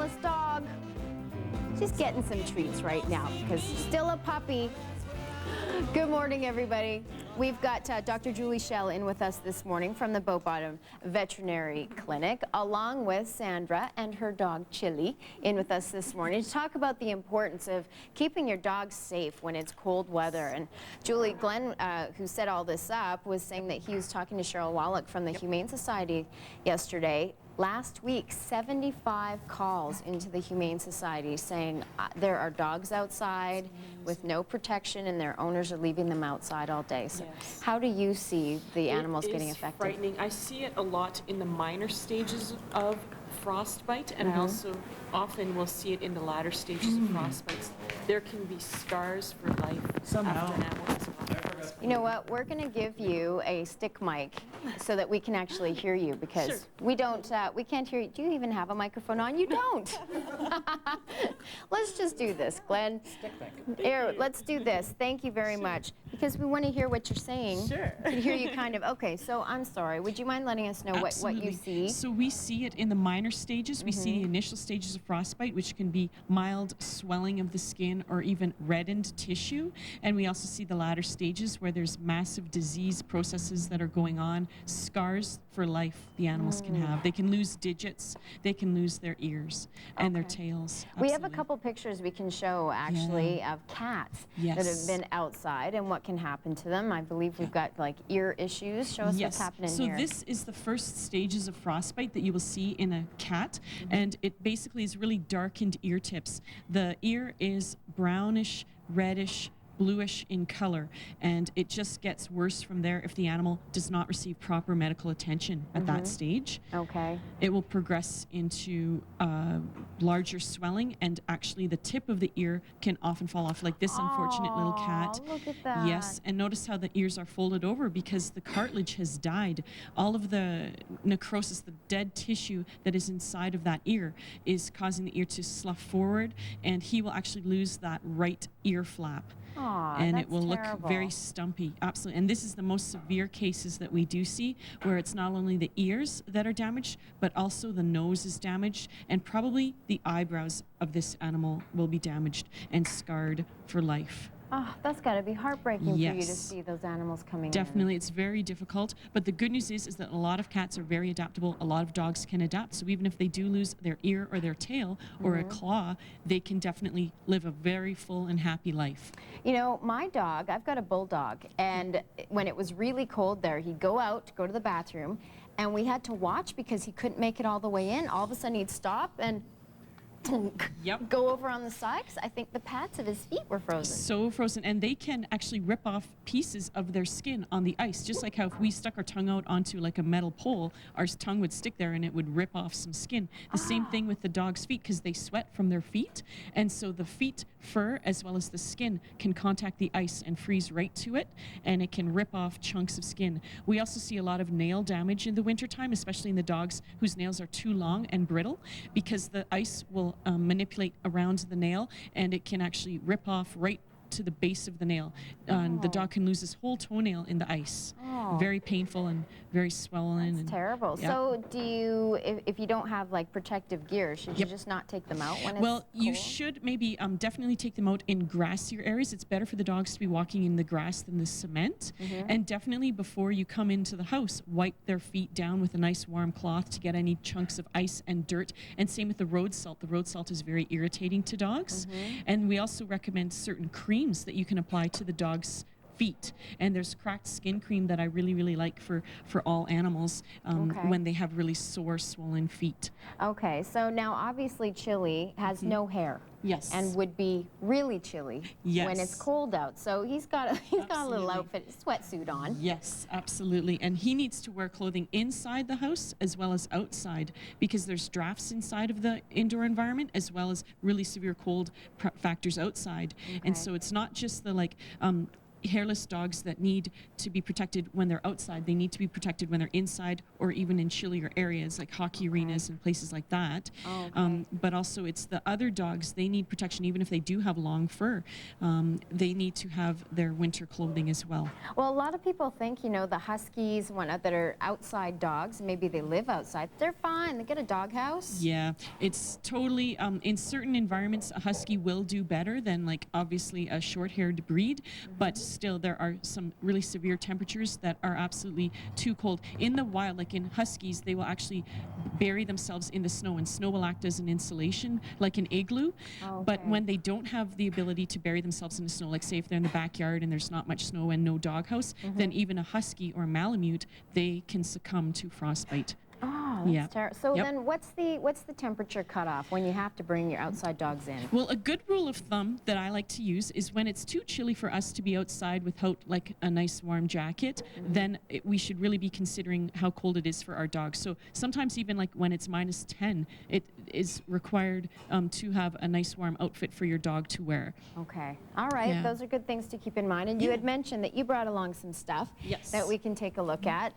mama's dog. She's getting some treats right now because she's still a puppy. Good morning, everybody. We've got Dr. Julie Schell in with us this morning from the Boat Bottom Veterinary Clinic, along with Sandra and her dog Chili in with us this morning to talk about the importance of keeping your dog safe when it's cold weather. And Julie, Glenn, who set all this up, was saying that he was talking to Cheryl Wallach from the Humane Society yesterday. Last week, 75 calls into the Humane Society saying there are dogs outside with no protection and their owners are leaving them outside all day. So yes. How do you see the animals getting affected? It's frightening. I see it a lot in the minor stages of frostbite, and I also often will see it in the latter stages of frostbites. There can be scars for life after an animal has frostbite. You know what? We're going to give you a stick mic so that we can actually hear you, because we can't hear you. Do you even have a microphone on? You don't. Let's just do this, Glenn. Stick mic. Here, let's do this. Thank you very much, because we want to hear what you're saying. Sure. To hear you kind of. Okay, so I'm sorry. Would you mind letting us know what you see? So we see it in the minor stages. We see the initial stages of frostbite, which can be mild swelling of the skin or even reddened tissue. And we also see the latter stages where there's massive disease processes that are going on, scars for life the animals can have. They can lose digits, they can lose their ears and their tails. Absolutely. We have a couple pictures we can show, actually, of cats that have been outside and what can happen to them. I believe we've got like ear issues. Show us what's happening here. So this is the first stages of frostbite that you will see in a cat, and it basically is really darkened ear tips. The ear is brownish, reddish, bluish in color, and it just gets worse from there if the animal does not receive proper medical attention at that stage. Okay. It will progress into larger swelling, and actually the tip of the ear can often fall off, like this unfortunate little cat. Look at that. Yes, and notice how the ears are folded over because the cartilage has died. All of the necrosis, the dead tissue that is inside of that ear, is causing the ear to slough forward, and he will actually lose that right ear flap. And it will look very stumpy. Absolutely. And this is the most severe cases that we do see, where it's not only the ears that are damaged, but also the nose is damaged, and probably the eyebrows of this animal will be damaged and scarred for life. Oh, that's got to be heartbreaking for you to see those animals coming Definitely, it's very difficult. But the good news is that a lot of cats are very adaptable. A lot of dogs can adapt. So even if they do lose their ear or their tail or a claw, they can definitely live a very full and happy life. You know, my dog, I've got a bulldog, and when it was really cold there, he'd go out to go to the bathroom, and we had to watch because he couldn't make it all the way in. All of a sudden, he'd stop and go over on the side, because I think the pads of his feet were frozen. So frozen, and they can actually rip off pieces of their skin on the ice, just like how if we stuck our tongue out onto like a metal pole, our tongue would stick there and it would rip off some skin. The same thing with the dog's feet, because they sweat from their feet, and so the feet fur as well as the skin can contact the ice and freeze right to it, and it can rip off chunks of skin. We also see a lot of nail damage in the wintertime, especially in the dogs whose nails are too long and brittle, because the ice will manipulate around the nail, and it can actually rip off right to the base of the nail. The dog can lose his whole toenail in the ice. Very painful and very swollen. That's terrible. So do you, if you don't have like protective gear, should you just not take them out when it's cold? You should maybe definitely take them out in grassier areas. It's better for the dogs to be walking in the grass than the cement. And definitely before you come into the house, wipe their feet down with a nice warm cloth to get any chunks of ice and dirt. And same with the road salt. The road salt is very irritating to dogs. And we also recommend certain creams that you can apply to the dog's feet, and there's cracked skin cream that I really like for all animals when they have really sore, swollen feet. Okay, so now obviously Chili has no hair. Yes. And would be really chilly when it's cold out. So he's got a little outfit, sweatsuit on. Yes, absolutely. And he needs to wear clothing inside the house as well as outside, because there's drafts inside of the indoor environment as well as really severe cold factors outside. And so it's not just the hairless dogs that need to be protected when they're outside. They need to be protected when they're inside, or even in chillier areas like hockey arenas and places like that. But also it's the other dogs, they need protection even if they do have long fur. They need to have their winter clothing as well. Well, a lot of people think, you know, the Huskies and whatnot that are outside dogs, maybe they live outside, they're fine. They get a doghouse. Yeah, it's totally, in certain environments, a Husky will do better than, like, obviously a short-haired breed, but still there are some really severe temperatures that are absolutely too cold. In the wild, like in Huskies, they will actually bury themselves in the snow, and snow will act as an insulation, like an igloo. But when they don't have the ability to bury themselves in the snow, like say if they're in the backyard and there's not much snow and no doghouse, then even a Husky or Malamute, they can succumb to frostbite. Oh, that's terrible. So then what's the temperature cutoff when you have to bring your outside dogs in? Well, a good rule of thumb that I like to use is when it's too chilly for us to be outside without like a nice warm jacket, then we should really be considering how cold it is for our dogs. So sometimes even like when it's -10, it is required to have a nice warm outfit for your dog to wear. Okay. All right. Those are good things to keep in mind. And you had mentioned that you brought along some stuff that we can take a look at.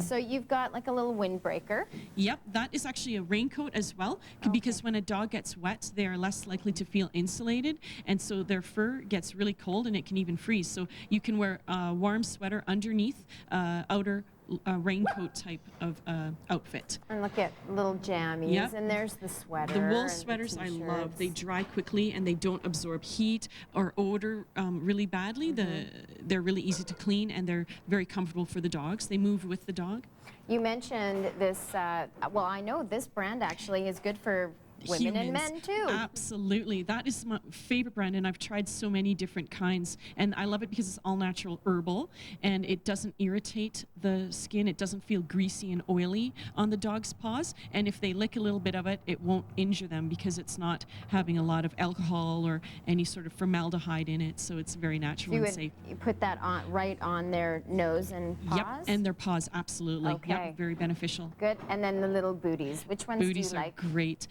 So you've got like a little windbreaker. Yep, that is actually a raincoat as well, because when a dog gets wet, they are less likely to feel insulated, and so their fur gets really cold and it can even freeze. So you can wear a warm sweater underneath outer raincoat type of outfit. And look at little jammies, and there's the sweater. The wool sweaters I love. They dry quickly and they don't absorb heat or odor really badly. They're really easy to clean and they're very comfortable for the dogs. They move with the dog. You mentioned this, well, I know this brand actually is good for women and men too. Absolutely. That is my favorite brand, and I've tried so many different kinds, and I love it because it's all natural herbal and it doesn't irritate the skin. It doesn't feel greasy and oily on the dog's paws, and if they lick a little bit of it, it won't injure them because it's not having a lot of alcohol or any sort of formaldehyde in it, so it's very natural and safe. You put that on right on their nose and paws? Yep, and their paws, absolutely. Okay. Yep, very beneficial. Good. And then the little booties. Which ones do you like? Booties are great.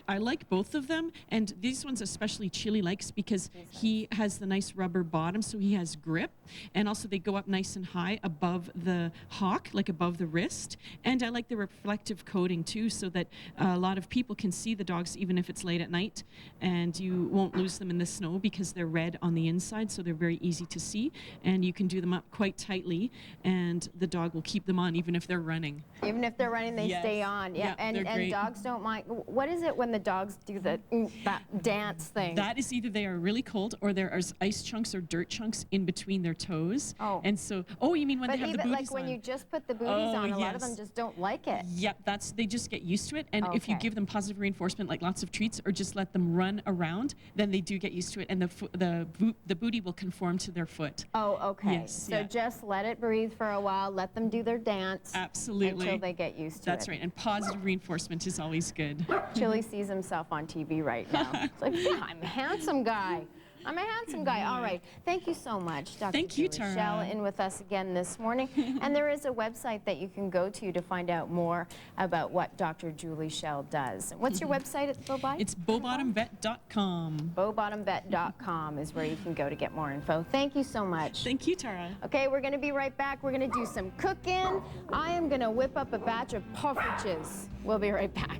I like both of them, and these ones especially Chili likes because he has the nice rubber bottom, so he has grip, and also they go up nice and high above the hock, like above the wrist, and I like the reflective coating too, so that a lot of people can see the dogs even if it's late at night, and you won't lose them in the snow because they're red on the inside, so they're very easy to see, and you can do them up quite tightly, and the dog will keep them on even if they're running. Even if they're running, they stay on. Yeah, and dogs don't mind. What is it when the dogs do that dance thing? That is either they are really cold or there are ice chunks or dirt chunks in between their toes. Oh. And so, you mean when they have the booties like when on? You just put the booties on, a lot of them just don't like it. Yep, they just get used to it. And if you give them positive reinforcement, like lots of treats, or just let them run around, then they do get used to it, and the booty will conform to their foot. Oh, okay. Yes, so just let it breathe for a while, let them do their dance. Absolutely. Until they get used to it. That's right, and positive reinforcement is always good. Chili sees himself on TV right now. It's like, yeah, I'm a handsome guy. I'm a handsome guy. All right. Thank you so much, Dr. Thank you, Tara. Schell, in with us again this morning. And there is a website that you can go to find out more about what Dr. Julie Schell does. What's your website at Bow Bye? It's bowbottomvet.com. Bowbottomvet.com is where you can go to get more info. Thank you so much. Thank you, Tara. Okay, we're going to be right back. We're going to do some cooking. I am going to whip up a batch of poffertjes. We'll be right back.